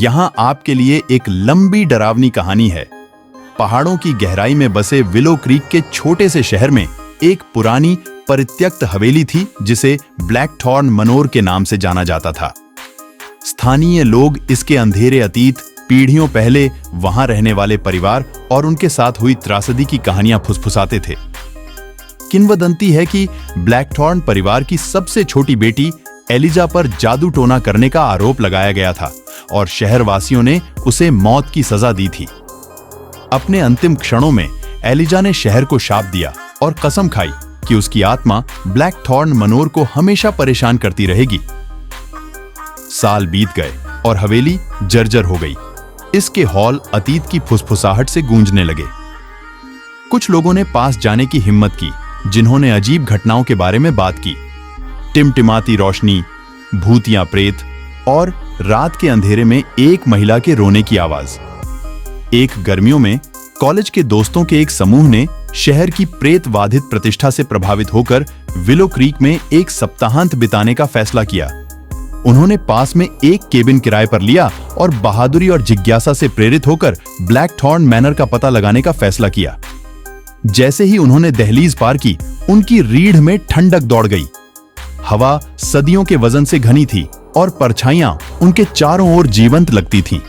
यहाँ आपके लिए एक लंबी डरावनी कहानी है। पहाड़ों की गहराई में बसे विलो क्रीक के छोटे से शहर में एक पुरानी परित्यक्त हवेली थी जिसे ब्लैकथॉर्न मनोर के नाम से जाना जाता था। स्थानीय लोग इसके अंधेरे अतीत, पीढ़ियों पहले वहां रहने वाले परिवार और उनके साथ हुई त्रासदी की कहानियां फुसफुसाते थे। किंवदंती है कि ब्लैकथॉर्न परिवार की सबसे छोटी बेटी एलिजा पर जादू टोना करने का आरोप लगाया गया था और शहरवासियों ने उसे मौत की सजा दी थी। अपने अंतिम क्षणों में एलिजा ने शहर को शाप दिया और कसम खाई कि उसकी आत्मा ब्लैकथॉर्न मनोर को हमेशा परेशान करती रहेगी। साल बीत गए और हवेली जर्जर हो गई। इसके हॉल अतीत की फुसफुसाहट से गूंजने लगे। कुछ लोगों ने पास जाने की हिम्मत की, जिन्होंने अजीब घटनाओं के बारे में बात की। टिमटिमाती रोशनी, भूतिया प्रेत और रात के अंधेरे में एक महिला के रोने की आवाज। एक गर्मियों में कॉलेज के दोस्तों के एक समूह ने शहर की प्रेत बाधित प्रतिष्ठा से प्रभावित होकर विलो क्रीक में एक सप्ताहांत बिताने का फैसला किया। उन्होंने पास में एक केबिन किराए पर लिया और बहादुरी और जिज्ञासा से प्रेरित होकर ब्लैकथॉर्न मैनर का पता लगाने का फैसला किया। जैसे ही उन्होंने दहलीज पार की, उनकी रीढ़ में ठंडक दौड़ गई। हवा सदियों के वजन से घनी थी और परछाइयां उनके चारों ओर जीवंत लगती थीं।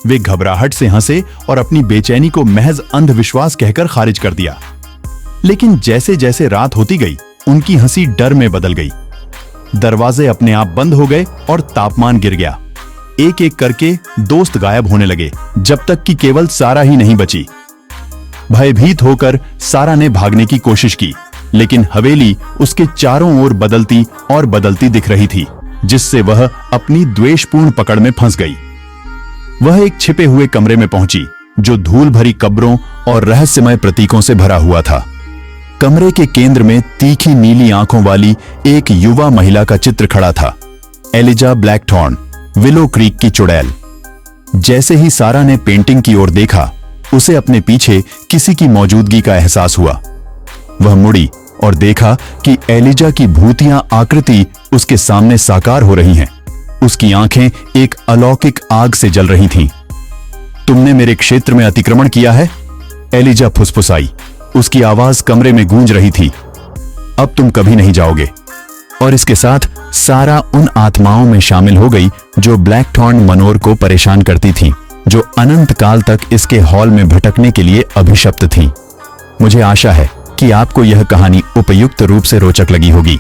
वे घबराहट से हंसे और अपनी बेचैनी को महज अंधविश्वास कहकर खारिज कर दिया। लेकिन जैसे जैसे रात होती गई, उनकी हंसी डर में बदल गई। दरवाजे अपने आप बंद हो गए और तापमान गिर गया। एक एक करके दोस्त गायब होने लगे, जब तक कि केवल सारा ही नहीं बची। भयभीत होकर सारा ने भागने की कोशिश की, लेकिन हवेली उसके चारों ओर बदलती और बदलती दिख रही थी, जिससे वह अपनी द्वेषपूर्ण पकड़ में फंस गई। वह एक छिपे हुए कमरे में पहुंची, जो धूल भरी कब्रों और रहस्यमय प्रतीकों से भरा हुआ था। कमरे के केंद्र में तीखी नीली आंखों वाली एक युवा महिला का चित्र खड़ा था, एलिजा ब्लैकथॉर्न, विलो क्रीक की चुड़ैल। जैसे ही सारा ने पेंटिंग की ओर देखा, उसे अपने पीछे किसी की मौजूदगी का एहसास हुआ। वह मुड़ी और देखा कि एलिजा की भूतिया आकृति उसके सामने साकार हो रही हैं। उसकी आंखें एक अलौकिक आग से जल रही थीं। तुमने मेरे क्षेत्र में अतिक्रमण किया है, एलिजा फुसफुसाई। उसकी आवाज कमरे में गूंज रही थी। अब तुम कभी नहीं जाओगे। और इसके साथ सारा उन आत्माओं में शामिल हो गई जो ब्लैकथॉर्न मनोर को परेशान करती थीं, जो अनंत काल तक इसके हॉल में भटकने के लिए अभिशप्त थीं। मुझे आशा है कि आपको यह कहानी उपयुक्त रूप से रोचक लगी होगी।